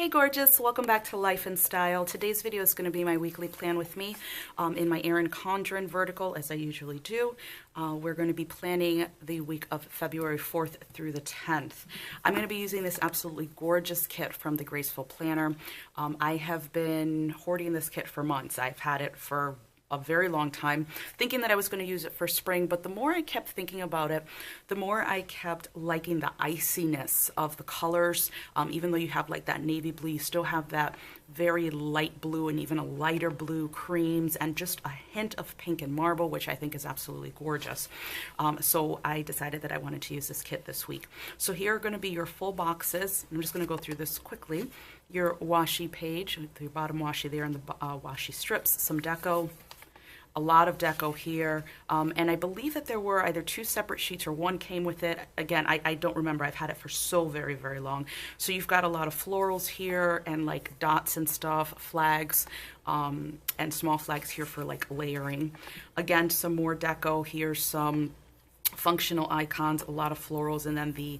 Hey gorgeous, welcome back to Life and Style. Today's video is going to be my weekly plan with me in my Erin Condren vertical, as I usually do. We're going to be planning the week of February 4th through the 10th. I'm going to be using this absolutely gorgeous kit from the Graceful Planner. I have been hoarding this kit for months. I've had it for a very long time, thinking that I was going to use it for spring, but the more I kept thinking about it, the more I kept liking the iciness of the colors. Even though you have like that navy blue, you still have that very light blue and even a lighter blue creams and just a hint of pink and marble, which I think is absolutely gorgeous. So I decided that I wanted to use this kit this week. So here are going to be your full boxes. I'm just going to go through this quickly. Your washi page, your bottom washi there and the washi strips, some deco, a lot of deco here, and I believe that there were either two separate sheets or one came with it. Again, I don't remember. I've had it for so very, very long. So you've got a lot of florals here and like dots and stuff, flags, and small flags here for like layering. Again, some more deco here, some functional icons, a lot of florals, and then the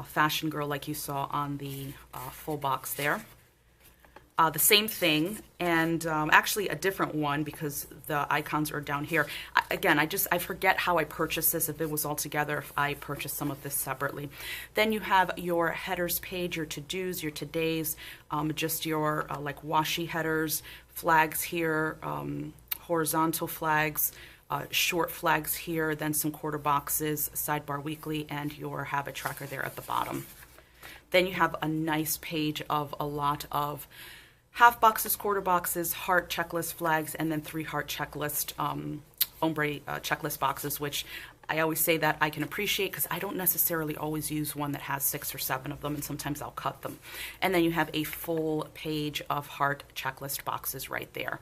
fashion girl like you saw on the full box there. The same thing, and actually a different one because the icons are down here. Again, I forget how I purchased this, if it was all together, if I purchased some of this separately. Then you have your headers page, your to-dos, your to-days, just your like washi headers, flags here, horizontal flags, short flags here, then some quarter boxes, sidebar weekly, and your habit tracker there at the bottom. Then you have a nice page of a lot of half boxes, quarter boxes, heart checklist flags, and then 3 heart checklist, ombre checklist boxes, which I always say that I can appreciate because I don't necessarily always use one that has 6 or 7 of them, and sometimes I'll cut them. And then you have a full page of heart checklist boxes right there.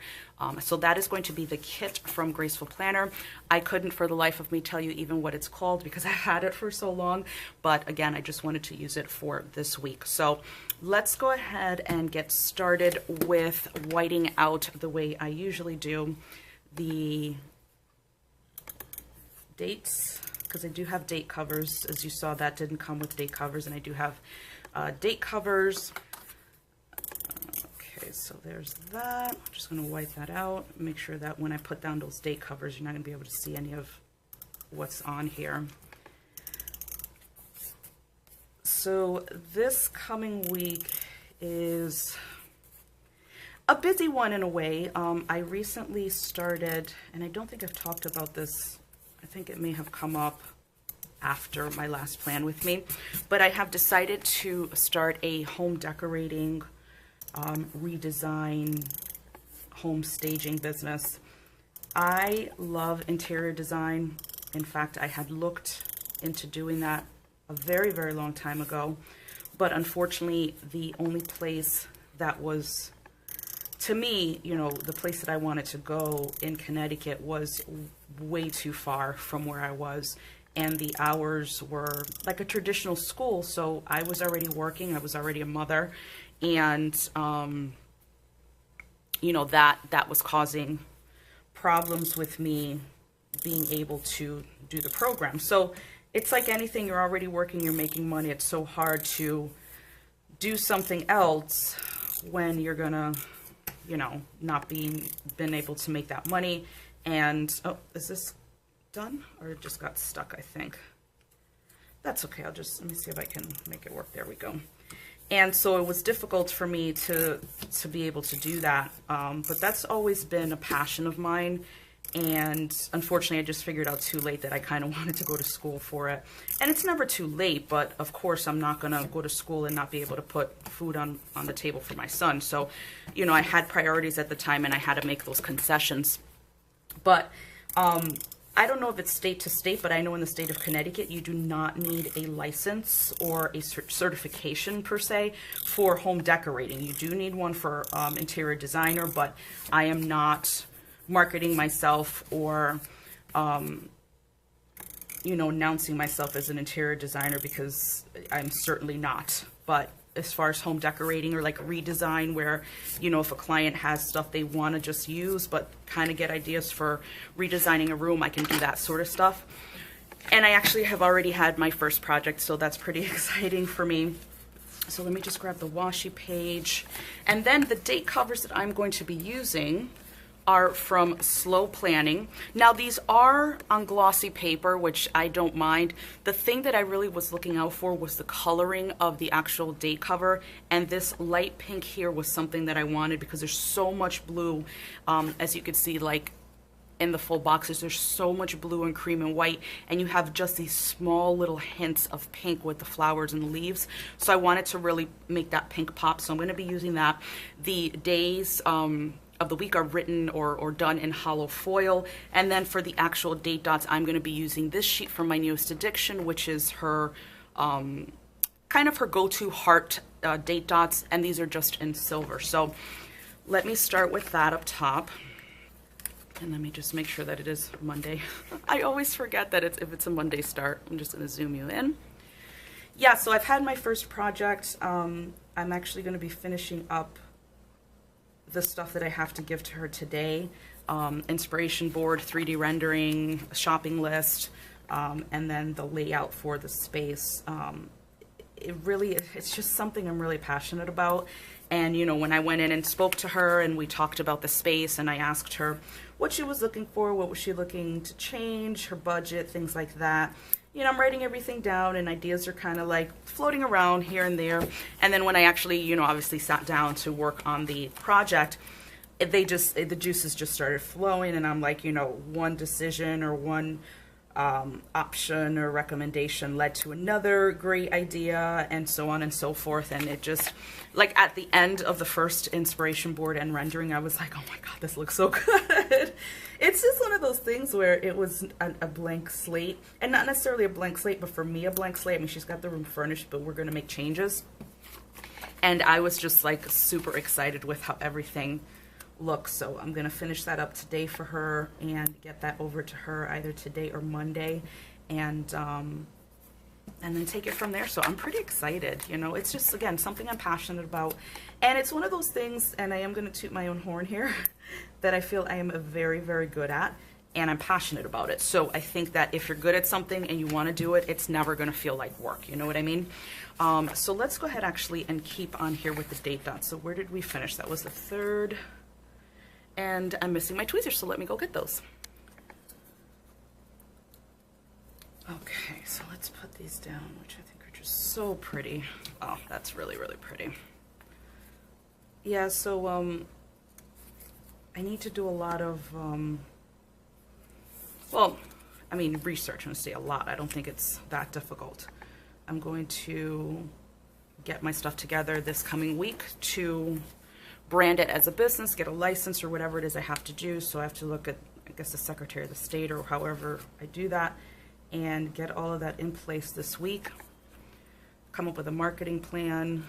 So that is going to be the kit from Graceful Planner. I couldn't for the life of me tell you even what it's called because I had it for so long, but again, I just wanted to use it for this week. So let's go ahead and get started with whiting out the way I usually do the dates, because I do have date covers. As you saw, that didn't come with date covers, and I do have date covers. Okay, so there's that. I'm just going to wipe that out, make sure that when I put down those date covers, you're not going to be able to see any of what's on here. So this coming week is a busy one in a way. I recently started, and I don't think I've talked about this, I think it may have come up after my last plan with me, but I have decided to start a home decorating, redesign, home staging business. I love interior design. In fact, I had looked into doing that a very, very long time ago, but unfortunately, the only place that was, to me, you know, the place that I wanted to go in Connecticut was way too far from where I was, and the hours were like a traditional school, so I was already working, I was already a mother, and you know, that was causing problems with me being able to do the program. So it's like anything, you're already working, you're making money, it's so hard to do something else when you're gonna, you know, not been able to make that money. And oh, is this done or it just got stuck? I think that's okay. Let me see if I can make it work. There we go. And so it was difficult for me to be able to do that, but that's always been a passion of mine. And unfortunately, I just figured out too late that I kind of wanted to go to school for it. And it's never too late, but of course, I'm not going to go to school and not be able to put food on the table for my son. So, you know, I had priorities at the time and I had to make those concessions. But I don't know if it's state to state, but I know in the state of Connecticut, you do not need a license or a certification per se for home decorating. You do need one for interior designer, but I am not marketing myself or, you know, announcing myself as an interior designer because I'm certainly not. But as far as home decorating or like redesign, where, you know, if a client has stuff they want to just use but kind of get ideas for redesigning a room, I can do that sort of stuff. And I actually have already had my first project, so that's pretty exciting for me. So let me just grab the washi page. And then the date covers that I'm going to be using are from Slow Planning. Now these are on glossy paper, which I don't mind. The thing that I really was looking out for was the coloring of the actual date cover, and this light pink here was something that I wanted because there's so much blue. As you can see, like in the full boxes, there's so much blue and cream and white, and you have just these small little hints of pink with the flowers and the leaves. So I wanted to really make that pink pop, so I'm going to be using that. The days of the week are written or done in hollow foil, and then for the actual date dots, I'm going to be using this sheet from my newest addiction, which is her kind of her go-to heart date dots, and these are just in silver. So let me start with that up top. And let me just make sure that it is Monday. I always forget that if it's a Monday start. I'm just going to zoom you in. Yeah, so I've had my first project. I'm actually going to be finishing up the stuff that I have to give to her today. Inspiration board, 3D rendering, a shopping list, and then the layout for the space. It's just something I'm really passionate about. And, you know, when I went in and spoke to her and we talked about the space and I asked her what she was looking for, what was she looking to change, her budget, things like that. You know, I'm writing everything down and ideas are kind of like floating around here and there. And then when I actually, you know, obviously sat down to work on the project, the juices just started flowing, and I'm like, you know, one decision or one option or recommendation led to another great idea, and so on and so forth. And it just, like, at the end of the first inspiration board and rendering, I was like, oh my god, this looks so good. It's just one of those things where it was a blank slate, and not necessarily a blank slate, but for me a blank slate. I mean, she's got the room furnished, but we're going to make changes, and I was just like super excited with how everything looks. So I'm going to finish that up today for her and get that over to her either today or Monday, and then take it from there. So I'm pretty excited. You know, it's just, again, something I'm passionate about, and it's one of those things, and I am going to toot my own horn here, that I feel I am very, very good at, and I'm passionate about it. So I think that if you're good at something and you want to do it, it's never going to feel like work. You know what I mean? So let's go ahead actually and keep on here with the date dots. So where did we finish? That was the 3rd. And I'm missing my tweezers, so let me go get those. Okay, so let's put these down, which I think are just so pretty. Oh, that's really, really pretty. Yeah, so I need to do a lot of, well, I mean, research. I'm going to say a lot. I don't think it's that difficult. I'm going to get my stuff together this coming week to brand it as a business, get a license or whatever it is I have to do. So I have to look at, I guess, the Secretary of the State or however I do that, and get all of that in place this week. Come up with a marketing plan,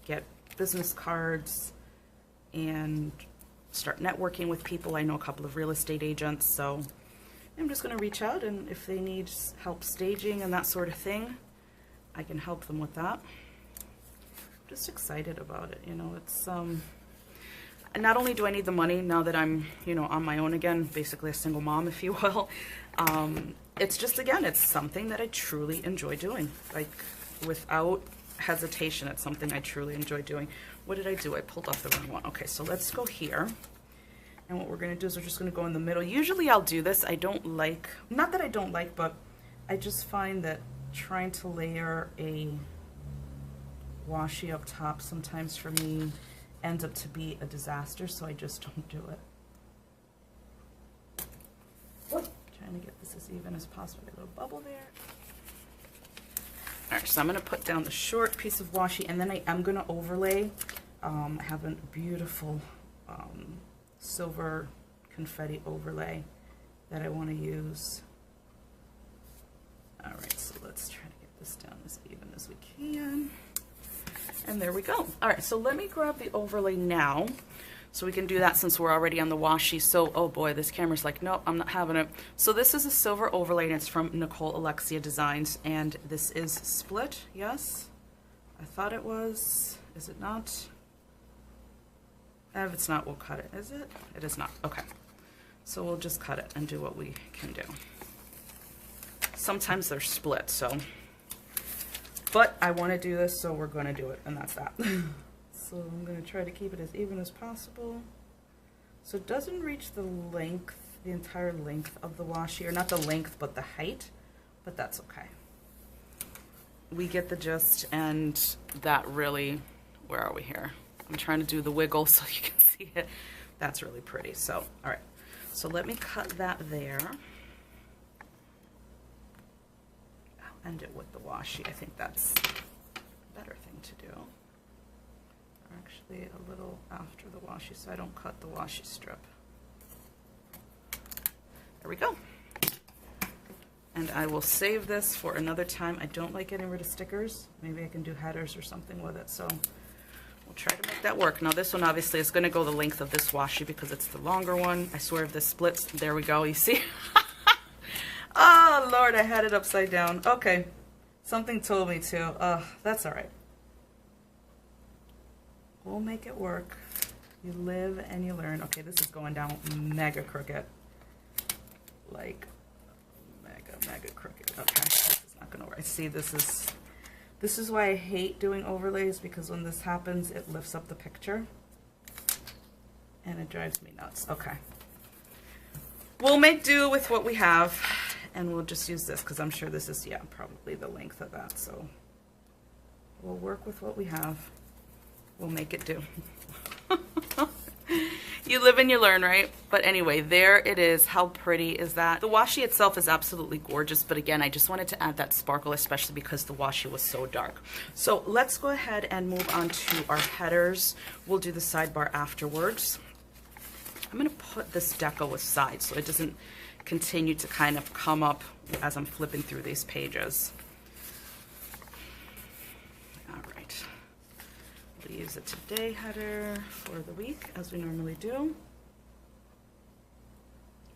get business cards, and start networking with people. I know a couple of real estate agents, so I'm just going to reach out, and if they need help staging and that sort of thing, I can help them with that. Just excited about it, you know. It's not only do I need the money now that I'm, you know, on my own again, basically a single mom, if you will. It's just, again, it's something that I truly enjoy doing, like without hesitation. It's something I truly enjoy doing. What did I do? I pulled off the wrong one. Okay, so let's go here, and what we're gonna do is we're just gonna go in the middle. Usually I'll do this. I don't like, not that I don't like, but I just find that trying to layer a washi up top sometimes for me ends up to be a disaster, so I just don't do it. Trying to get this as even as possible. A little bubble there. Alright, so I'm going to put down the short piece of washi, and then I am going to overlay. I have a beautiful silver confetti overlay that I want to use. Alright, so let's try to get this down as even as we can. And there we go. All right, so let me grab the overlay now so we can do that since we're already on the washi. So, oh boy, this camera's like, nope, I'm not having it. So this is a silver overlay, and it's from Nicole, Alexia Designs, and this is split, yes? I thought it was. Is it not? If it's not, we'll cut it. Is it? It is not. Okay. So we'll just cut it and do what we can do. Sometimes they're split, so But I want to do this, so we're going to do it, and that's that. So I'm going to try to keep it as even as possible. So it doesn't reach the length, the entire length of the washi, or not the length, but the height, but that's okay. We get the gist, and that really, where are we here? I'm trying to do the wiggle so you can see it. That's really pretty. So, all right. So let me cut that there. I'll end it with the washi. I think that's a better thing to do. Or actually a little after the washi, so I don't cut the washi strip. There we go. And I will save this for another time. I don't like getting rid of stickers. Maybe I can do headers or something with it. So we'll try to make that work. Now this one obviously is going to go the length of this washi because it's the longer one. I swear if this splits, there we go. You see? Oh Lord, I had it upside down. Okay, something told me to. That's all right. We'll make it work. You live and you learn. Okay, this is going down mega crooked. Like mega crooked. Okay, this is not gonna work. See, this is why I hate doing overlays, because when this happens, it lifts up the picture and it drives me nuts. Okay, we'll make do with what we have, and we'll just use this because I'm sure this is, yeah, probably the length of that. So we'll work with what we have. We'll make it do. You live and you learn, right? But anyway, there it is. How pretty is that? The washi itself is absolutely gorgeous, but again, I just wanted to add that sparkle, especially because the washi was so dark. So let's go ahead and move on to our headers. We'll do the sidebar afterwards. I'm going to put this deco aside so it doesn't continue to kind of come up as I'm flipping through these pages. We'll use a today header for the week as we normally do.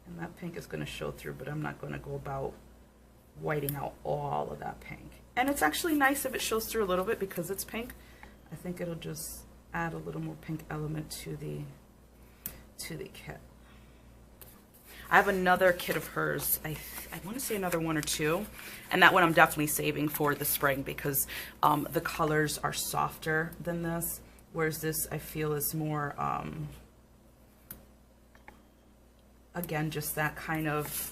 And that pink is going to show through, but I'm not going to go about whiting out all of that pink. And it's actually nice if it shows through a little bit because it's pink. I think it'll just add a little more pink element to the kit. I have another kit of hers. I want to say another one or two, and that one I'm definitely saving for the spring because the colors are softer than this, whereas this I feel is more, again, just that kind of,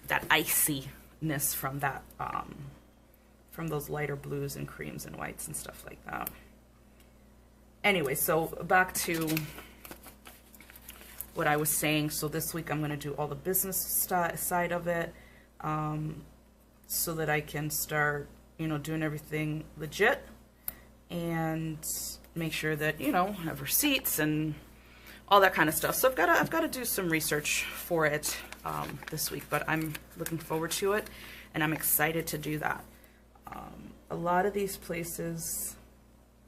that iciness from that, from those lighter blues and creams and whites and stuff like that. Anyway, so back to what I was saying. So this week I'm going to do all the business side of it, so that I can start, you know, doing everything legit and make sure that, you know, I have receipts and all that kind of stuff. So I've got to do some research for it this week, but I'm looking forward to it and I'm excited to do that. A lot of these places,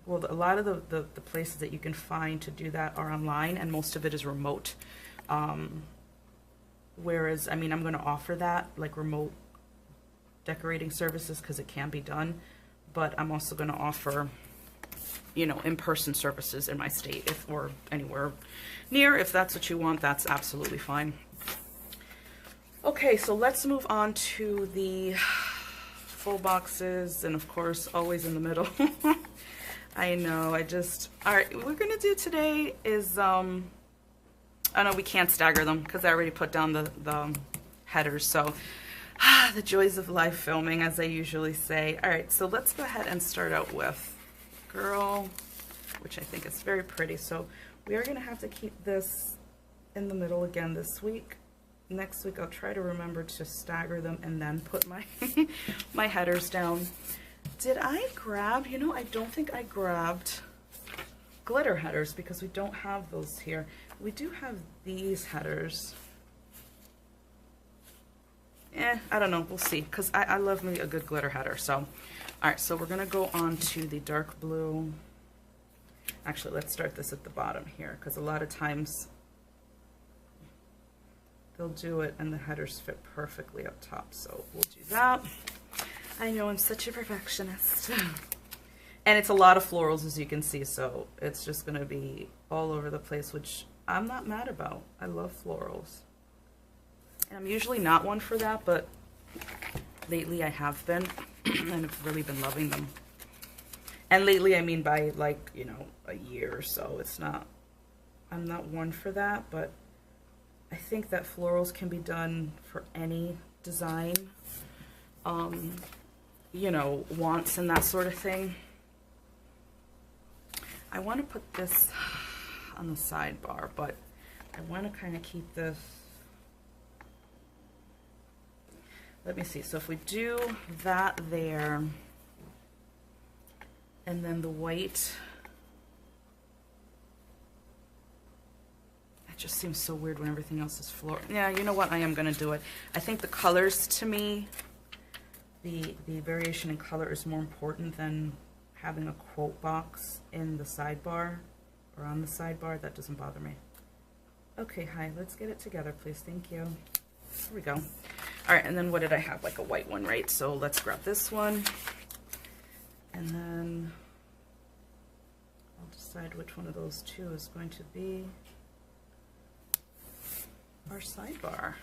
well, a lot of the places that you can find to do that are online, and most of it is remote. Whereas, I mean, I'm going to offer that, like remote decorating services, because it can be done, but I'm also going to offer, you know, in-person services in my state, or anywhere near. If that's what you want, that's absolutely fine. Okay, so let's move on to the full boxes, and of course, always in the middle. I know, all right, what we're gonna do today is, oh no, we can't stagger them because I already put down the headers, so, the joys of live filming, as I usually say. All right, so let's go ahead and start out with Girl, which I think is very pretty. So we are gonna have to keep this in the middle again this week. Next week, I'll try to remember to stagger them and then put my, my headers down. Did I grab, you know, I don't think I grabbed glitter headers because we don't have those here. We do have these headers. I don't know, we'll see, because I love me a good glitter header. So, all right, so we're gonna go on to the dark blue. Actually, let's start this at the bottom here, because a lot of times they'll do it and the headers fit perfectly up top. So we'll do that. I know, I'm such a perfectionist. And it's a lot of florals, as you can see, so it's just going to be all over the place, which I'm not mad about. I love florals. And I'm usually not one for that, but lately I have been. and I've really been loving them. And lately, I mean by like, you know, a year or so. It's not, I'm not one for that, but I think that florals can be done for any design, you know, wants and that sort of thing. I want to put this on the sidebar, but I want to kind of keep this. Let me see. So if we do that there, and then the white, it just seems so weird when everything else is floral. Yeah, you know what? I am going to do it. I think the colors, to me, the variation in color is more important than having a quote box in the sidebar or on the sidebar. That doesn't bother me. Okay, hi, let's get it together, please. Thank you. There we go. All right, and then what did I have? Like a white one, right? So let's grab this one. And then I'll decide which one of those two is going to be our sidebar.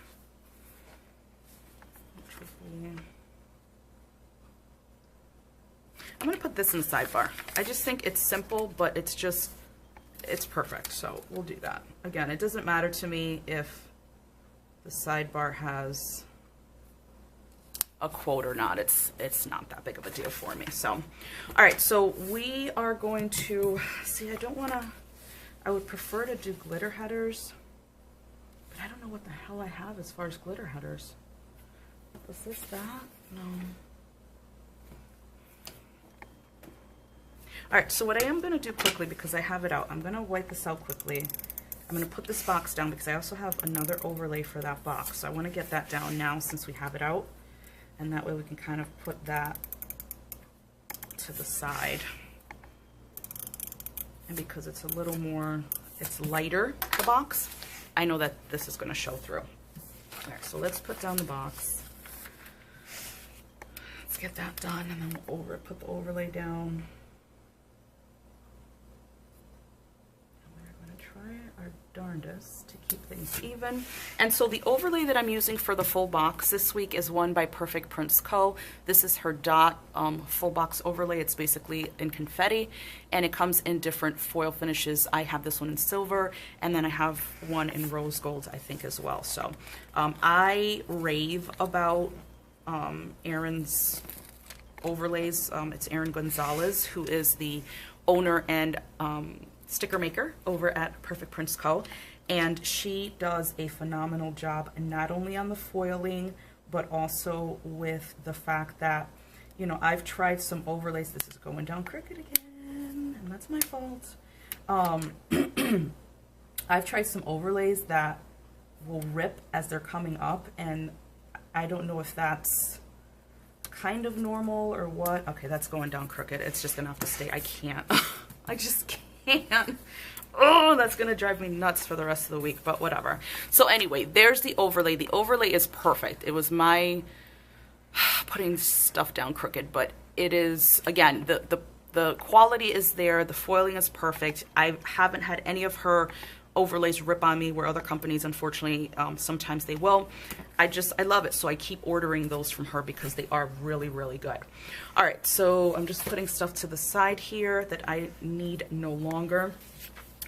Which would be... I'm going to put this in the sidebar. I just think it's simple, but it's just, it's perfect. So we'll do that. Again, it doesn't matter to me if the sidebar has a quote or not. It's not that big of a deal for me. So, all right, so we are going to see, I don't want to, I would prefer to do glitter headers, but I don't know what the hell I have as far as glitter headers. Was this that? No. All right, so what I am going to do quickly, because I have it out, I'm going to wipe this out quickly. I'm going to put this box down because I also have another overlay for that box. So I want to get that down now since we have it out. And that way we can kind of put that to the side. And because it's a little more, it's lighter, the box, I know that this is going to show through. All right, so let's put down the box. Let's get that done, and then we'll put the overlay down. Our darndest to keep things even. And so the overlay that I'm using for the full box this week is one by Perfect Prints Co. This is her dot full box overlay. It's basically in confetti, and it comes in different foil finishes. I have this one in silver, and then I have one in rose gold, I think, as well. So I rave about Erin's overlays. It's Erin Gonzalez, who is the owner and sticker maker over at Perfect Prints Co. And she does a phenomenal job, and not only on the foiling, but also with the fact that, you know, I've tried some overlays. This is going down crooked again, and that's my fault. I've tried some overlays that will rip as they're coming up, and I don't know if that's kind of normal or what. Okay, that's going down crooked. It's just gonna have to stay. I can't. I just can't. Oh, that's gonna drive me nuts for the rest of the week, but whatever. So anyway, there's the overlay. The overlay is perfect. It was my putting stuff down crooked, but it is, again, the quality is there. The foiling is perfect. I haven't had any of her overlays rip on me, where other companies, unfortunately, sometimes they will. I love it, so I keep ordering those from her because they are really, really good. All right, so I'm just putting stuff to the side here that I need no longer.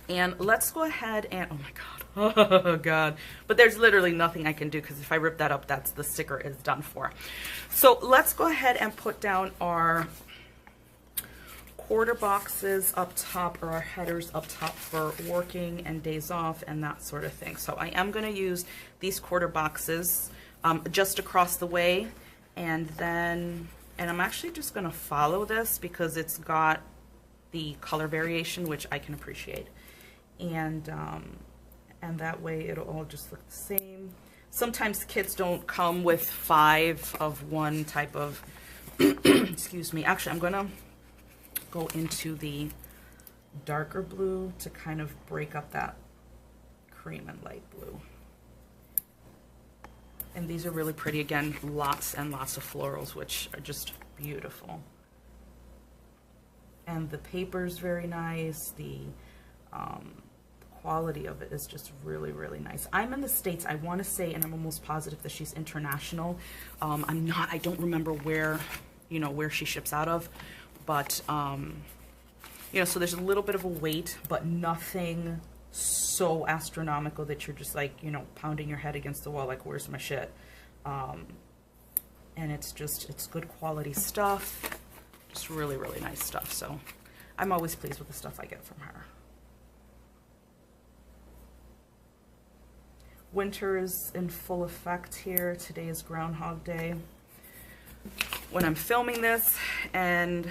And let's go ahead and, oh my God, oh God. But there's literally nothing I can do, because if I rip that up, the sticker is done for. So let's go ahead and put down our quarter boxes up top, or our headers up top for working and days off and that sort of thing. So I am going to use these quarter boxes just across the way, and I'm actually just going to follow this because it's got the color variation, which I can appreciate, and that way it'll all just look the same. Sometimes kits don't come with 5 of one type of excuse me. Actually, I'm going to go into the darker blue to kind of break up that cream and light blue. And these are really pretty. Again, lots and lots of florals, which are just beautiful. And the paper's very nice. The quality of it is just really, really nice. I'm in the States, I want to say, and I'm almost positive that she's international. I don't remember where you know, where she ships out of. But, you know, so there's a little bit of a weight, but nothing so astronomical that you're just like, you know, pounding your head against the wall like, where's my shit? And it's good quality stuff. Just really, really nice stuff. So I'm always pleased with the stuff I get from her. Winter is in full effect here. Today is Groundhog Day when I'm filming this, and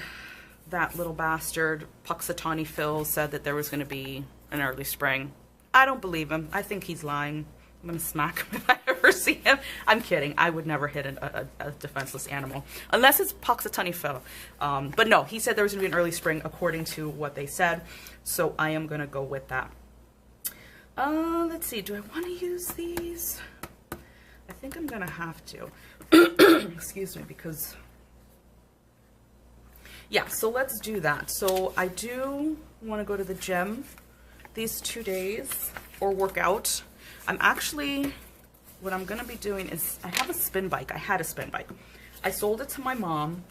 that little bastard Puxatawny Phil said that there was going to be an early spring. I don't believe him. I think he's lying. I'm going to smack him if I ever see him. I'm kidding. I would never hit a defenseless animal. Unless it's Puxatawny Phil. But no, he said there was going to be an early spring according to what they said. So I am going to go with that. Let's see. Do I want to use these? I think I'm going to have to. Excuse me, because... Yeah, so let's do that. So I do want to go to the gym these 2 days or work out. I'm actually, what I'm going to be doing is, I have a spin bike. I had a spin bike. I sold it to my mom,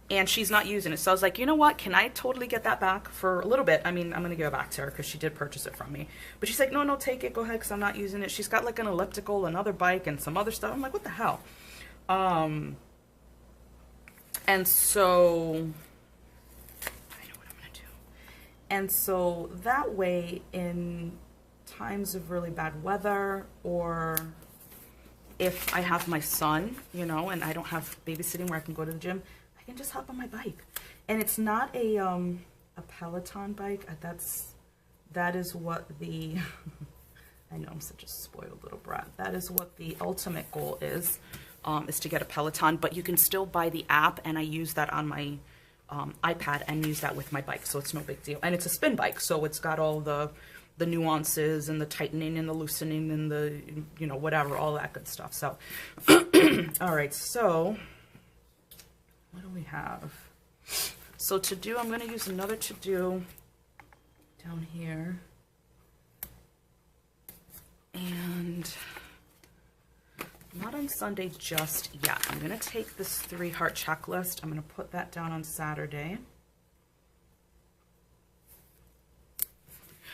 and she's not using it. So I was like, you know what? Can I totally get that back for a little bit? I mean, I'm going to give it back to her because she did purchase it from me. But she's like, no, no, take it. Go ahead, because I'm not using it. She's got like an elliptical, another bike, and some other stuff. I'm like, what the hell? And so... And so that way, in times of really bad weather, or if I have my son, you know, and I don't have babysitting where I can go to the gym, I can just hop on my bike. And it's not a Peloton bike. That is what the, I know I'm such a spoiled little brat. That is what the ultimate goal is to get a Peloton. But you can still buy the app, and I use that on my iPad and use that with my bike, so it's no big deal. And it's a spin bike, so it's got all the nuances and the tightening and the loosening and the, you know, whatever, all that good stuff. So all right, so what do we have? So to do, I'm going to use another to do down here, and not on Sunday just yet. I'm going to take this 3-heart checklist. I'm going to put that down on Saturday.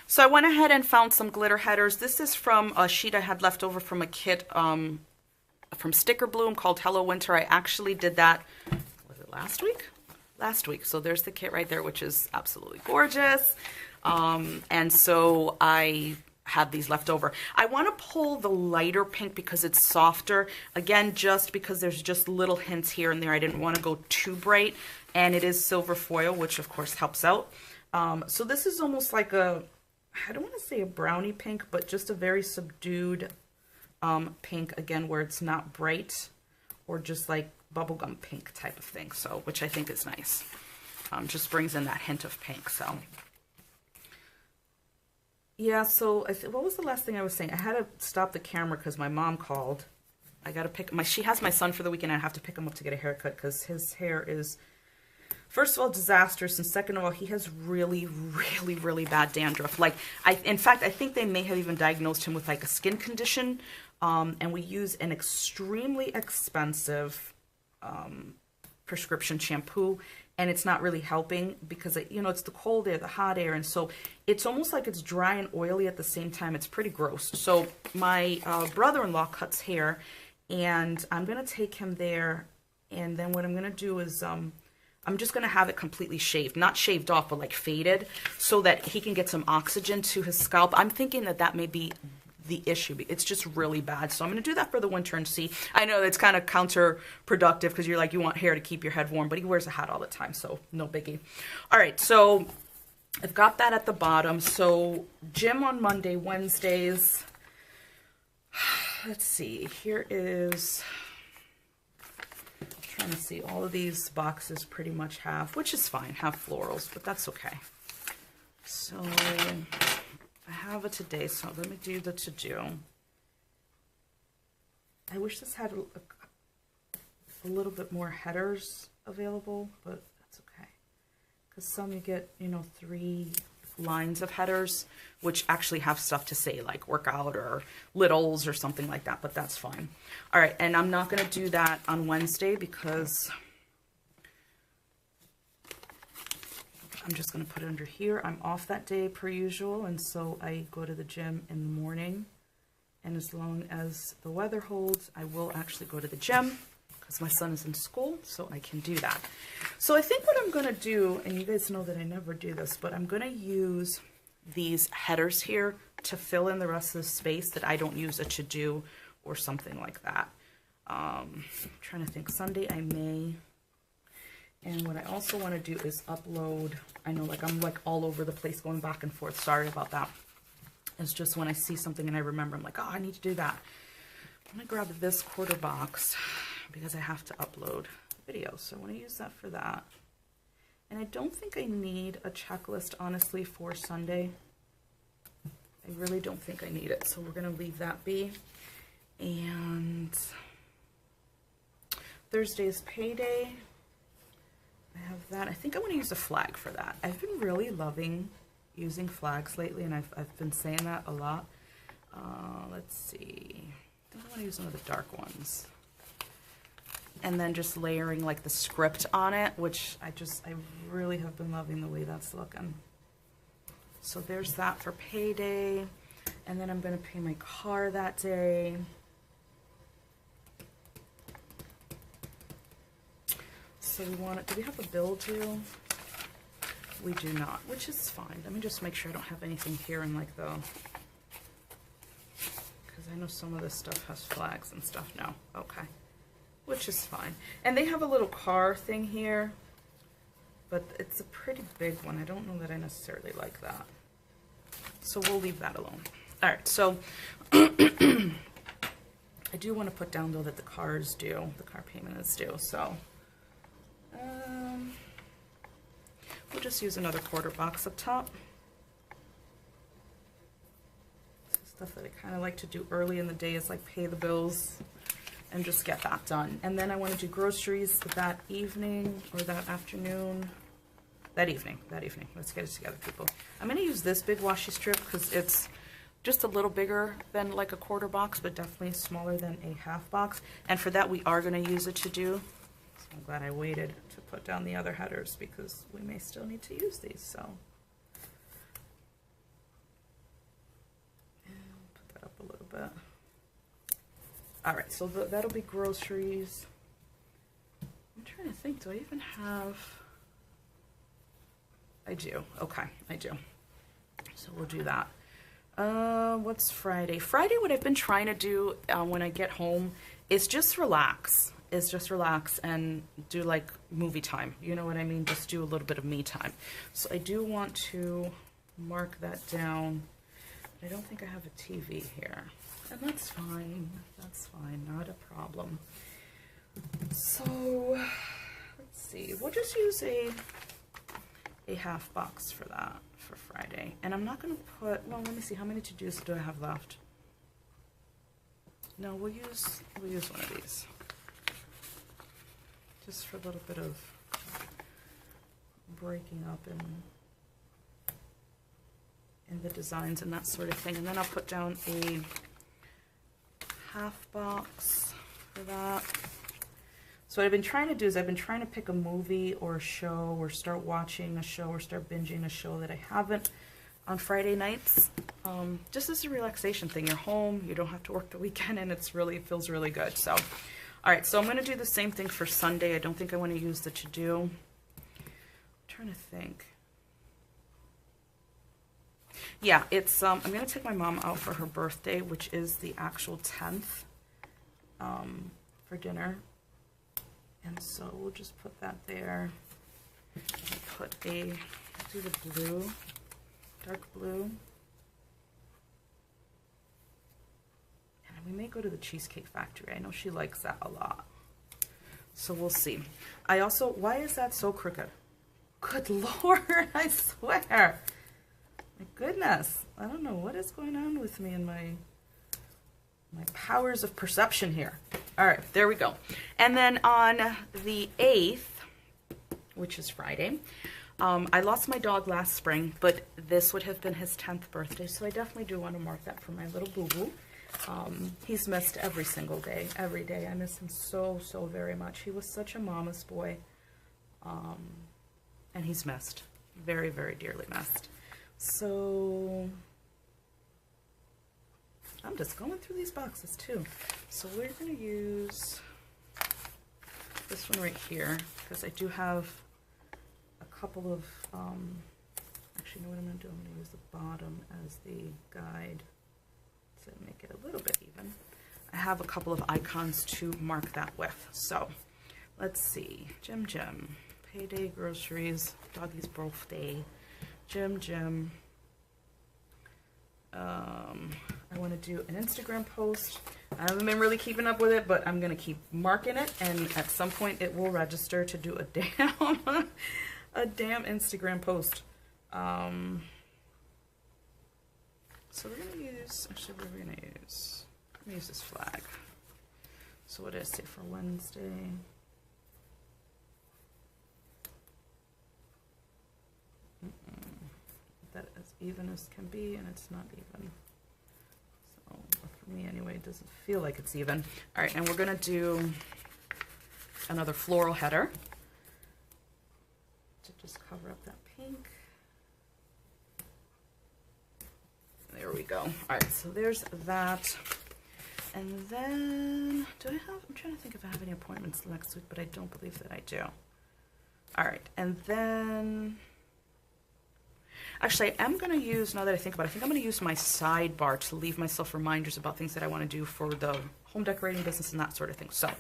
So I went ahead and found some glitter headers. This is from a sheet I had left over from a kit from StickerBloom called Hello Winter. I actually did that, was it last week? Last week. So there's the kit right there, which is absolutely gorgeous. And so I had these left over. I want to pull the lighter pink because it's softer. Again, just because there's just little hints here and there. I didn't want to go too bright. And it is silver foil, which of course helps out. So this is almost like a, I don't want to say a brownie pink, but just a very subdued pink, again, where it's not bright or just like bubblegum pink type of thing. So, which I think is nice. Just brings in that hint of pink. So yeah, so what was the last thing I was saying? I had to stop the camera because my mom called. I got to pick she has my son for the weekend. I have to pick him up to get a haircut because his hair is, first of all, disastrous, and second of all, he has really, really, really bad dandruff. Like, in fact, I think they may have even diagnosed him with like a skin condition. And we use an extremely expensive prescription shampoo, and it's not really helping because, you know, it's the cold air, the hot air, and so it's almost like it's dry and oily at the same time. It's pretty gross. So my brother-in-law cuts hair, and I'm going to take him there, and then what I'm going to do is I'm just going to have it completely shaved. Not shaved off, but like faded, so that he can get some oxygen to his scalp. I'm thinking that that may be the issue. It's just really bad. So I'm going to do that for the winter and see. I know it's kind of counterproductive because you're like, you want hair to keep your head warm, but he wears a hat all the time, so no biggie. All right, so I've got that at the bottom. So gym on Monday, Wednesdays. Let's see. Here is, I'm trying to see, all of these boxes pretty much have, which is fine, have florals, but that's okay. So I have a today, so let me do the to-do. I wish this had a little bit more headers available, but that's okay. Because some you get, you know, 3 lines of headers, which actually have stuff to say, like workout or littles or something like that, but that's fine. All right, and I'm not going to do that on Wednesday because I'm just going to put it under here. I'm off that day per usual, and so I go to the gym in the morning. And as long as the weather holds, I will actually go to the gym because my son is in school, so I can do that. So I think what I'm going to do, and you guys know that I never do this, but I'm going to use these headers here to fill in the rest of the space that I don't use a to-do or something like that. I'm trying to think. Sunday I may. And what I also want to do is upload. I know, like, I'm like all over the place going back and forth. Sorry about that. It's just when I see something and I remember, I'm like, oh, I need to do that. I'm going to grab this quarter box because I have to upload videos. So I want to use that for that. And I don't think I need a checklist, honestly, for Sunday. I really don't think I need it. So we're going to leave that be. And Thursday's payday. I have that. I think I want to use a flag for that. I've been really loving using flags lately, and I've been saying that a lot. Let's see. I think I want to use one of the dark ones. And then just layering like the script on it, which I really have been loving the way that's looking. So there's that for payday. And then I'm going to pay my car that day. So we want it. Do we have a bill due? We do not, which is fine. Let me just make sure I don't have anything here in like the, because I know some of this stuff has flags and stuff. No, okay, which is fine. And they have a little car thing here, but it's a pretty big one. I don't know that I necessarily like that. So we'll leave that alone. All right, so I do want to put down though that the car is due, the car payment is due, so we'll just use another quarter box up top. Stuff that I kind of like to do early in the day is like pay the bills and just get that done. And then I want to do groceries that evening or that afternoon. That evening. Let's get it together, people. I'm going to use this big washi strip because it's just a little bigger than like a quarter box, but definitely smaller than a half box. And for that, we are going to use it to do. So I'm glad I waited to put down the other headers because we may still need to use these. So put that up a little bit. All right, so that'll be groceries. I'm trying to think, do I even have? I do. Okay, I do. So we'll do that. What's Friday? Friday, what I've been trying to do when I get home is just relax. And do like movie time. You know what I mean? Just do a little bit of me time. So I do want to mark that down. I don't think I have a TV here. And that's fine. That's fine. Not a problem. So let's see. We'll just use a half box for that for Friday. And I'm not going to put, well, let me see. How many to-dos do I have left? No, we'll use one of these. Just for a little bit of breaking up in the designs and that sort of thing. And then I'll put down a half box for that. So what I've been trying to do is I've been trying to pick a movie or a show or start watching a show or start binging a show that I haven't on Friday nights. Just as a relaxation thing. You're home, you don't have to work the weekend, and it feels really good. So, all right, so I'm going to do the same thing for Sunday. I don't think I want to use the to-do. I'm trying to think. Yeah, it's, I'm going to take my mom out for her birthday, which is the actual 10th, for dinner. And so we'll just put that there. Put do the blue, dark blue. And we may go to the Cheesecake Factory. I know she likes that a lot. So we'll see. I also, why is that so crooked? Good Lord, I swear. My goodness. I don't know what is going on with me and my powers of perception here. All right, there we go. And then on the 8th, which is Friday, I lost my dog last spring, but this would have been his 10th birthday, so I definitely do want to mark that for my little boo-boo. He's missed every single day, every day. I miss him so, so very much. He was such a mama's boy, and he's missed. Very, very dearly missed. So I'm just going through these boxes too. So we're going to use this one right here because I do have a couple of, actually, you know what I'm going to do? I'm going to use the bottom as the guide to make it a little bit even. I have a couple of icons to mark that with. So let's see. Jim, payday, groceries, doggy's birthday, Jim. I want to do an Instagram post. I haven't been really keeping up with it, but I'm going to keep marking it, and at some point it will register to do a damn Instagram post. So we're going to use, actually what are we going to use? I'm going to use this flag. So what did I say for Wednesday? That as even as can be, and it's not even. So for me anyway, it doesn't feel like it's even. All right, and we're gonna do another floral header to just cover up that pink. There we go. All right, so there's that. And then, I'm trying to think if I have any appointments next week, but I don't believe that I do. All right, and then, actually, I am going to use, now that I think about it, I think I'm going to use my sidebar to leave myself reminders about things that I want to do for the home decorating business and that sort of thing. So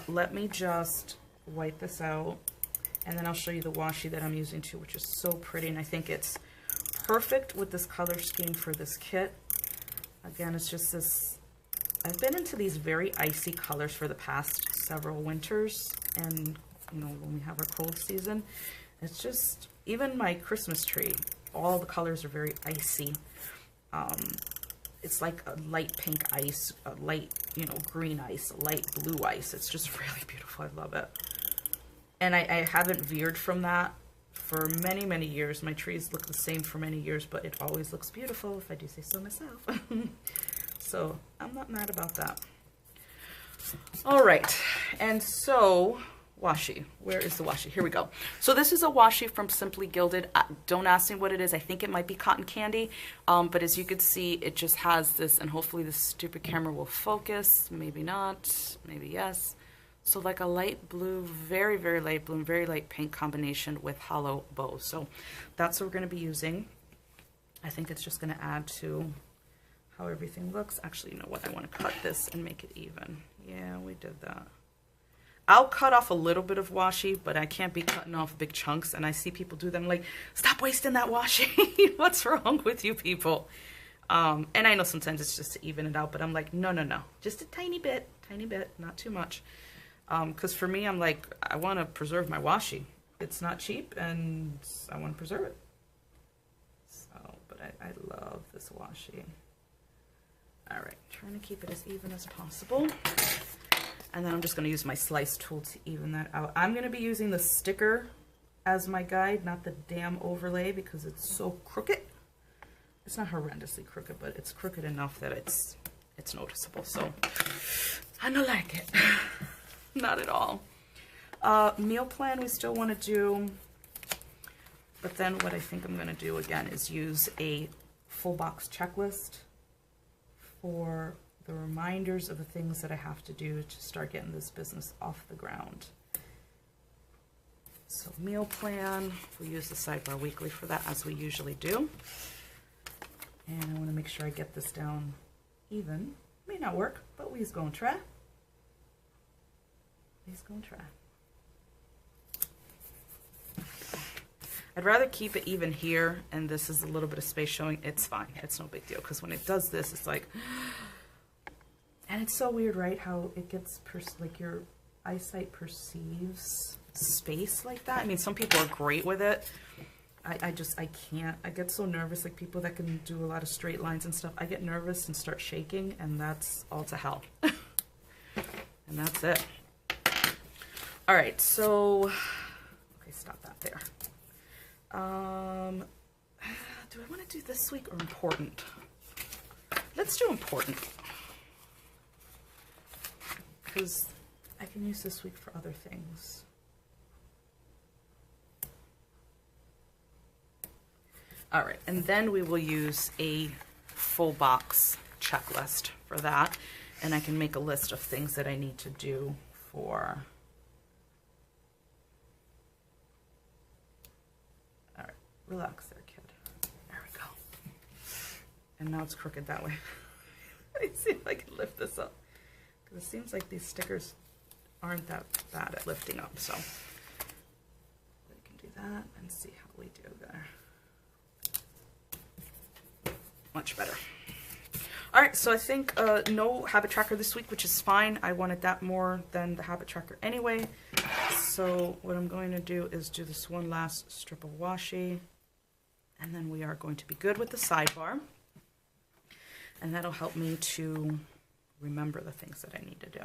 let me just wipe this out, and then I'll show you the washi that I'm using too, which is so pretty, and I think it's perfect with this color scheme for this kit. Again, it's just this, I've been into these very icy colors for the past several winters, and you know, when we have our cold season, it's just, even my Christmas tree, all the colors are very icy. It's like a light pink ice, a light, you know, green ice, a light blue ice. It's just really beautiful. I love it. And I haven't veered from that for many, many years. My trees look the same for many years, but it always looks beautiful, if I do say so myself. So I'm not mad about that. All right, and so washi. Where is the washi? Here we go. So this is a washi from Simply Gilded. Don't ask me what it is. I think it might be cotton candy, but as you can see, it just has this, and hopefully this stupid camera will focus. Maybe not. Maybe yes. So like a light blue, very, very light blue, very light pink combination with hollow bows. So that's what we're going to be using. I think it's just going to add to how everything looks. Actually, you know what? I want to cut this and make it even. Yeah, we did that. I'll cut off a little bit of washi, but I can't be cutting off big chunks. And I see people do them like, stop wasting that washi. What's wrong with you people? And I know sometimes it's just to even it out, but I'm like, no. Just a tiny bit, not too much. Because for me, I'm like, I want to preserve my washi. It's not cheap, and I want to preserve it. So, but I love this washi. All right, trying to keep it as even as possible. And then I'm just going to use my slice tool to even that out. I'm going to be using the sticker as my guide, not the damn overlay, because it's so crooked. It's not horrendously crooked, but it's crooked enough that it's noticeable. So I don't like it. Not at all. Meal plan we still want to do. But then what I think I'm going to do again is use a full box checklist for the reminders of the things that I have to do to start getting this business off the ground. So meal plan, we use the sidebar weekly for that as we usually do. And I want to make sure I get this down even. May not work, but we's gonna try. I'd rather keep it even here, and this is a little bit of space showing. It's fine. It's no big deal, because when it does this, it's like, and it's so weird, right? How it gets, like your eyesight perceives space like that. I mean, some people are great with it. I can't. I get so nervous, like people that can do a lot of straight lines and stuff. I get nervous and start shaking, and that's all to hell. And that's it. All right, so, okay, stop that there. Do I want to do this week or important? Let's do important. Because I can use this week for other things. All right, and then we will use a full box checklist for that. And I can make a list of things that I need to do for... All right, relax there, kid. There we go. And now it's crooked that way. Let me see if I can lift this up. Because it seems like these stickers aren't that bad at lifting up. So we can do that and see how we do there. Much better. All right, so I think no habit tracker this week, which is fine. I wanted that more than the habit tracker anyway. So what I'm going to do is do this one last strip of washi, and then we are going to be good with the sidebar. And that'll help me to remember the things that I need to do,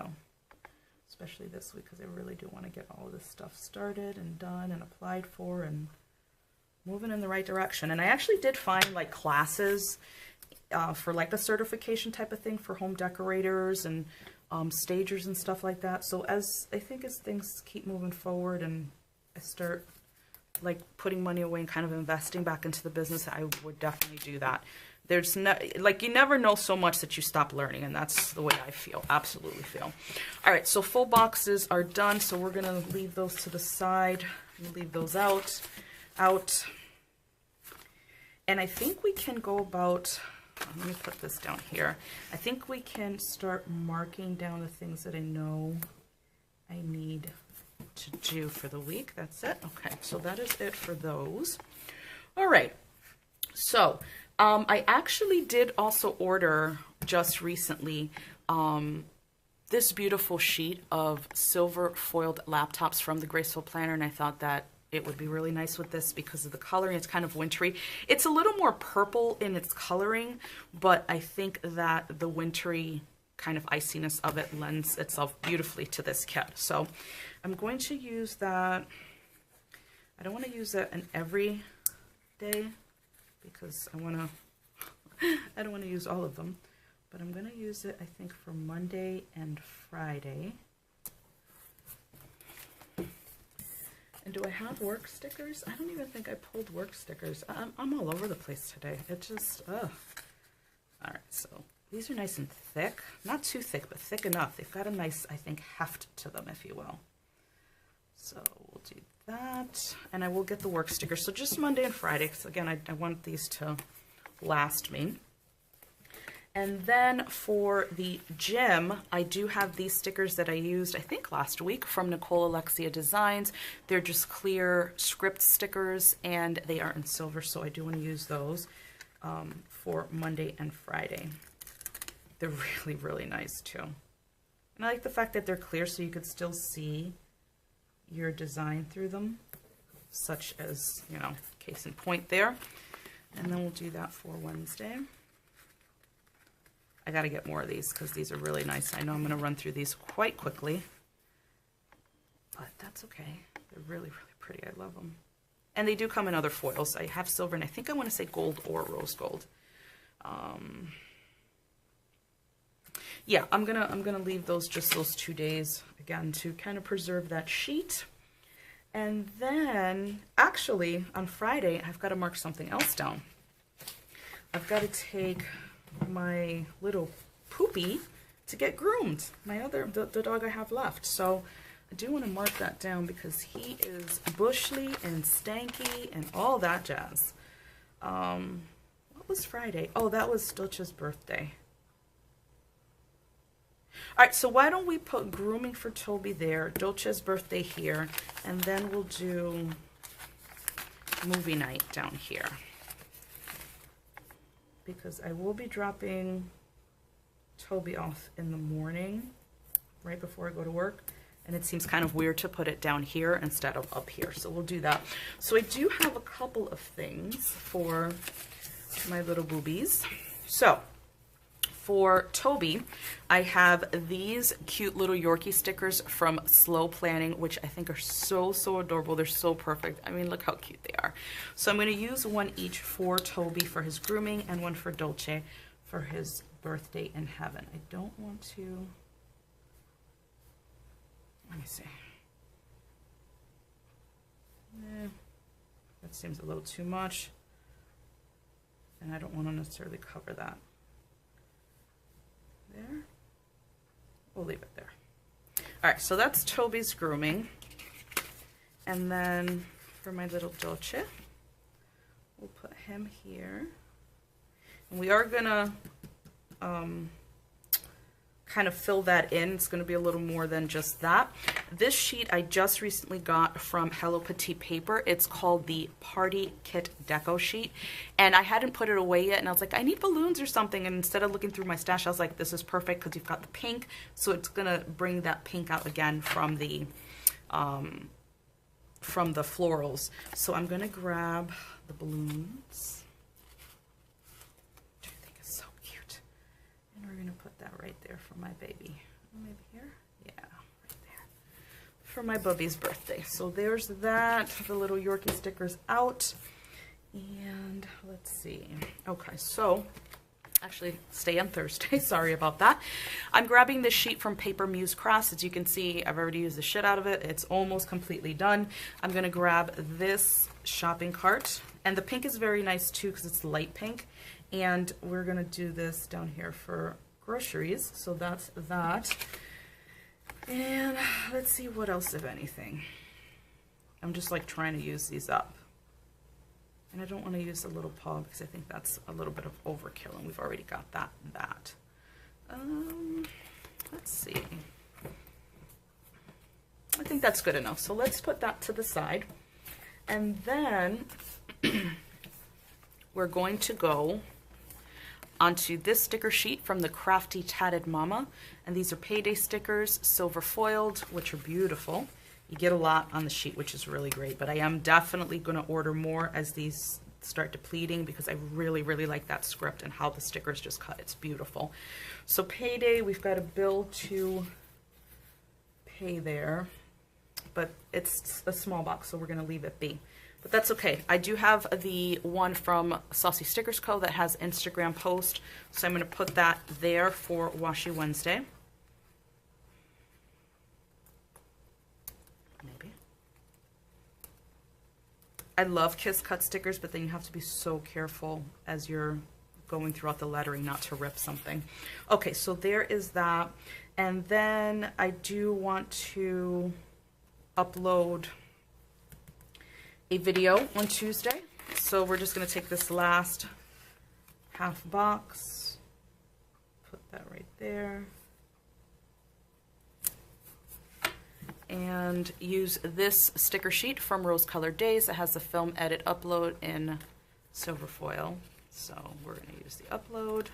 especially this week, because I really do want to get all of this stuff started and done and applied for and moving in the right direction. And I actually did find like classes for like the certification type of thing for home decorators and stagers and stuff like that. So as I think as things keep moving forward and I start like putting money away and kind of investing back into the business, I would definitely do that. There's no, like, you never know so much that you stop learning, and that's the way I feel, absolutely feel. All right, so full boxes are done, so we're gonna leave those to the side, leave those out. And I think we can go about, let me put this down here. I think we can start marking down the things that I know I need to do for the week. That's it. Okay, so that is it for those. All right, so I actually did also order just recently this beautiful sheet of silver foiled laptops from the Graceful Planner, and I thought that it would be really nice with this because of the coloring. It's kind of wintry. It's a little more purple in its coloring, but I think that the wintry kind of iciness of it lends itself beautifully to this kit. So I'm going to use that. I don't want to use that in every day because I don't want to use all of them, but I'm going to use it, I think, for Monday and Friday. And do I have work stickers? I don't even think I pulled work stickers. I'm all over the place today. It just, ugh. All right, so these are nice and thick. Not too thick, but thick enough. They've got a nice, I think, heft to them, if you will. So we'll do that. And I will get the work stickers. So just Monday and Friday, because again, I want these to last me. And then for the gym, I do have these stickers that I used, I think, last week from Nicole, Alexia Designs. They're just clear script stickers, and they are in silver, so I do want to use those for Monday and Friday. They're really, really nice, too. And I like the fact that they're clear, so you could still see your design through them, such as, you know, case in point there. And then we'll do that for Wednesday. I got to get more of these because these are really nice. I know I'm going to run through these quite quickly, but that's okay. They're really, really pretty. I love them. And they do come in other foils. I have silver, and I think I want to say gold or rose gold. Yeah, I'm gonna leave those, just those 2 days, again, to kind of preserve that sheet. And then, actually, on Friday, I've got to mark something else down. I've got to take my little Poopy to get groomed, the dog I have left. So I do want to mark that down because he is bushly and stanky and all that jazz. What was Friday? Oh, that was Dulce's birthday. All right, so why don't we put grooming for Toby there, Dulce's birthday here, and then we'll do movie night down here. Because I will be dropping Toby off in the morning, right before I go to work, and it seems kind of weird to put it down here instead of up here, so we'll do that. So I do have a couple of things for my little boobies. So for Toby, I have these cute little Yorkie stickers from Slow Planning, which I think are so, so adorable. They're so perfect. I mean, look how cute they are. So I'm going to use one each for Toby for his grooming and one for Dulce for his birthday in heaven. I don't want to, let me see. That seems a little too much. and I don't want to necessarily cover that. There. We'll leave it there. All right, so that's Toby's grooming. And then for my little Dolce, we'll put him here. And we are gonna kind of fill that in. It's gonna be a little more than just that. This sheet I just recently got from Hello Petite Paper. It's called the Party Kit Deco Sheet. And I hadn't put it away yet, and I was like, I need balloons or something. And instead of looking through my stash, I was like, this is perfect because you've got the pink. So it's gonna bring that pink out again from the florals. So I'm gonna grab the balloons, which I think is so cute. And we're gonna put that right there for my baby. Maybe here? Yeah, right there. For my bubby's birthday. So there's that, the little Yorkie stickers out. And let's see. Okay, so actually stay on Thursday. Sorry about that. I'm grabbing this sheet from Paper Muse Crafts. As you can see, I've already used the shit out of it. It's almost completely done. I'm gonna grab this shopping cart, and the pink is very nice too because it's light pink. And we're gonna do this down here for groceries. So that's that. And let's see what else, if anything. I'm just like trying to use these up. And I don't want to use the little paw because I think that's a little bit of overkill, and we've already got that and that. Let's see. I think that's good enough. So let's put that to the side. And then we're going to go onto this sticker sheet from the Crafty Tatted Mama. And these are payday stickers, silver foiled, which are beautiful. You get a lot on the sheet, which is really great, but I am definitely going to order more as these start depleting because I really, really like that script and how the stickers just cut. It's beautiful. So payday, we've got a bill to pay there, but it's a small box, so we're going to leave it be. But that's okay. I do have the one from Saucy Stickers Co. that has Instagram post, so I'm going to put that there for Washi Wednesday. Maybe. I love Kiss Cut stickers, but then you have to be so careful as you're going throughout the lettering not to rip something. Okay, so there is that. And then I do want to upload a video on Tuesday. So we're just going to take this last half box, put that right there, and use this sticker sheet from Rose Colored Daze that has the film edit upload in silver foil. So we're going to use the upload.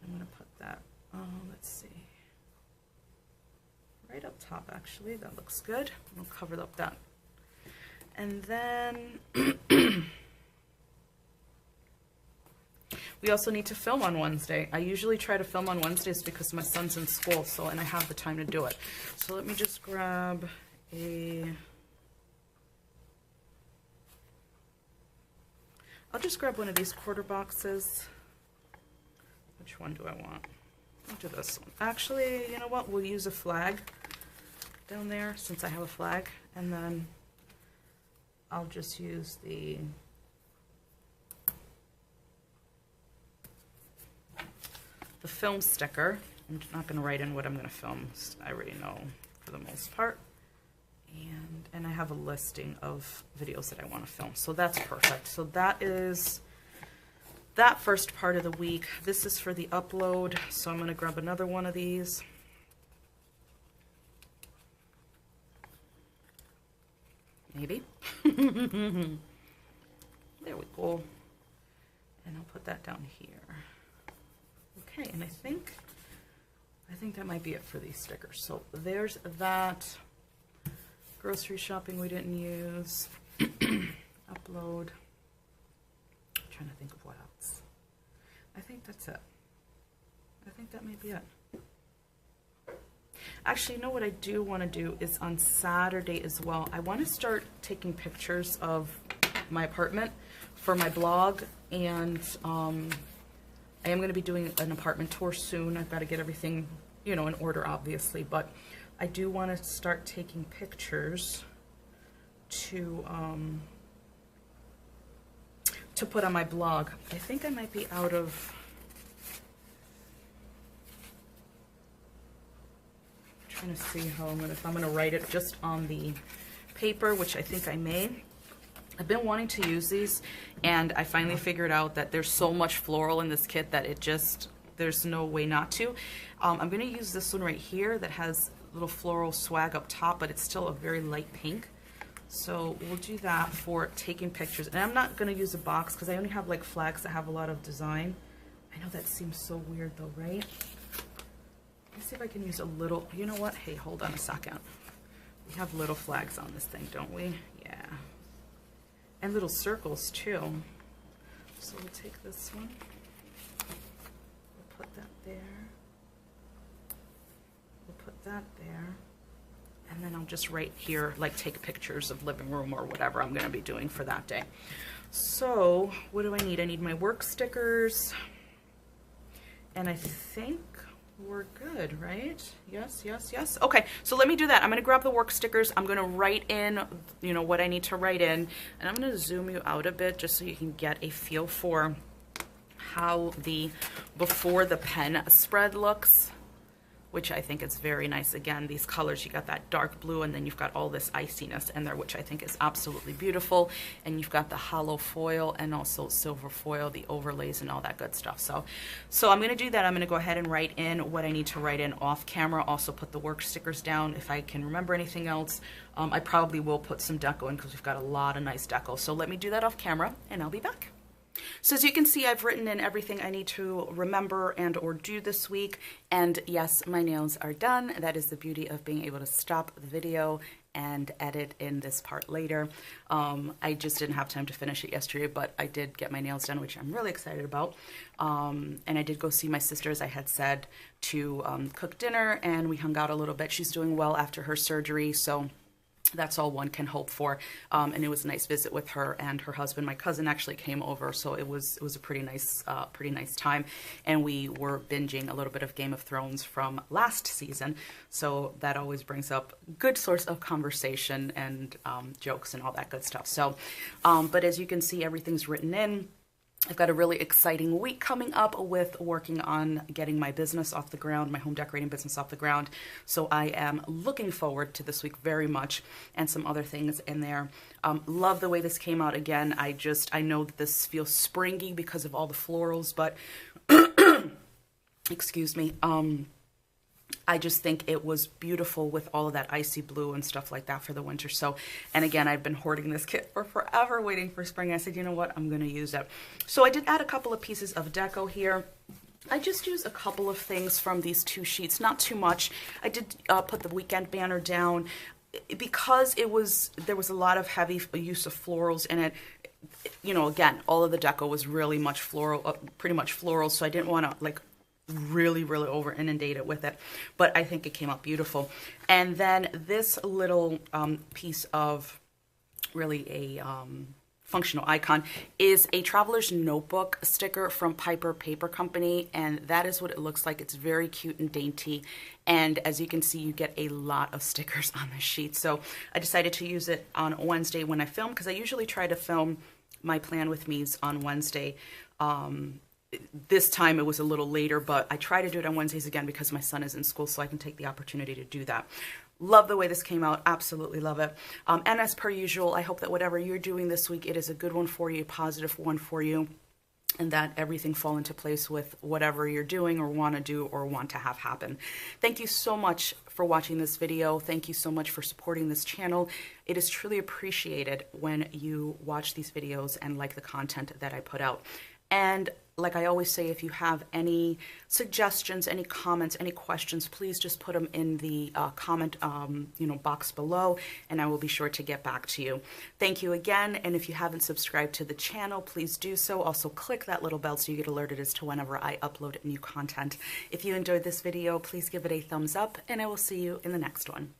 I'm going to put that, let's see, right up top actually. That looks good. We'll cover up that. And then we also need to film on Wednesday. I usually try to film on Wednesdays because my son's in school, so, and I have the time to do it. So let me just grab I'll just grab one of these quarter boxes. Which one do I want? I'll do this one. Actually, you know what? We'll use a flag down there since I have a flag, and then I'll just use the film sticker. I'm not going to write in what I'm going to film. I already know for the most part. And I have a listing of videos that I want to film. So that's perfect. So that is that first part of the week. This is for the upload. So I'm going to grab another one of these. Maybe. There we go. And I'll put that down here. Okay, and I think that might be it for these stickers. So there's that. Grocery shopping we didn't use. Upload. I'm trying to think of what else. I think that's it. I think that may be it. Actually, you know what I do want to do is on Saturday as well, I want to start taking pictures of my apartment for my blog, and I am going to be doing an apartment tour soon. I've got to get everything, you know, in order, obviously, but I do want to start taking pictures to to put on my blog. I think I might be out of... I'm trying to see how if I'm gonna write it just on the paper, which I think I may. I've been wanting to use these, and I finally figured out that there's so much floral in this kit that it just, there's no way not to. I'm gonna use this one right here that has little floral swag up top, but it's still a very light pink. So we'll do that for taking pictures. And I'm not gonna use a box because I only have like flags that have a lot of design. I know that seems so weird though, right? Let's see if I can use a little, you know what? Hey, hold on a second. We have little flags on this thing, don't we? Yeah. And little circles too. So we'll take this one. We'll put that there. We'll put that there. And then I'll just write here, like take pictures of living room or whatever I'm gonna be doing for that day. So what do I need? I need my work stickers. And I think we're good, right? Yes, yes, yes. Okay, so let me do that. I'm gonna grab the work stickers. I'm gonna write in, you know, what I need to write in. And I'm gonna zoom you out a bit just so you can get a feel for how the before the pen spread looks, which I think is very nice. Again, these colors, you got that dark blue and then you've got all this iciness in there, which I think is absolutely beautiful. And you've got the hollow foil and also silver foil, the overlays and all that good stuff. So I'm gonna do that. I'm gonna go ahead and write in what I need to write in off camera. Also put the work stickers down. If I can remember anything else, I probably will put some deco in because we've got a lot of nice deco. So let me do that off camera and I'll be back. So as you can see, I've written in everything I need to remember and or do this week. And yes, my nails are done. That is the beauty of being able to stop the video and edit in this part later. I just didn't have time to finish it yesterday, but I did get my nails done, which I'm really excited about. And I did go see my sister, as I had said, to cook dinner, and we hung out a little bit. She's doing well after her surgery, so that's all one can hope for. And it was a nice visit with her and her husband. My cousin actually came over, so it was a pretty nice time. And we were binging a little bit of Game of Thrones from last season, so that always brings up good source of conversation and jokes and all that good stuff. So, but as you can see, everything's written in. I've got a really exciting week coming up with working on getting my business off the ground, my home decorating business off the ground. So I am looking forward to this week very much, and some other things in there. Love the way this came out. Again, I know that this feels springy because of all the florals, but excuse me. I just think it was beautiful with all of that icy blue and stuff like that for the winter. So, and again, I've been hoarding this kit for forever, waiting for spring. I said, you know what, I'm going to use it. So I did add a couple of pieces of deco here. I just used a couple of things from these two sheets, not too much. I did put the weekend banner down because there was a lot of heavy use of florals in it. You know, again, all of the deco was really much floral, pretty much floral. So I didn't want to like really over inundate it with it, but I think it came out beautiful. And then this little piece of really a functional icon is a traveler's notebook sticker from Piper Paper Company, and that is what it looks like. It's very cute and dainty, and as you can see, you get a lot of stickers on the sheet. So I decided to use it on Wednesday when I film, because I usually try to film my plan with Muse on Wednesday. This time it was a little later, but I try to do it on Wednesdays again because my son is in school, so I can take the opportunity to do that. Love the way this came out. Absolutely love it. And as per usual, I hope that whatever you're doing this week, it is a good one for you, a positive one for you, and that everything fall into place with whatever you're doing or want to do or want to have happen. Thank you so much for watching this video. Thank you so much for supporting this channel. It is truly appreciated when you watch these videos and like the content that I put out. And like I always say, if you have any suggestions, any comments, any questions, please just put them in the comment box below, and I will be sure to get back to you. Thank you again, and if you haven't subscribed to the channel, please do so. Also click that little bell so you get alerted as to whenever I upload new content. If you enjoyed this video, please give it a thumbs up, and I will see you in the next one.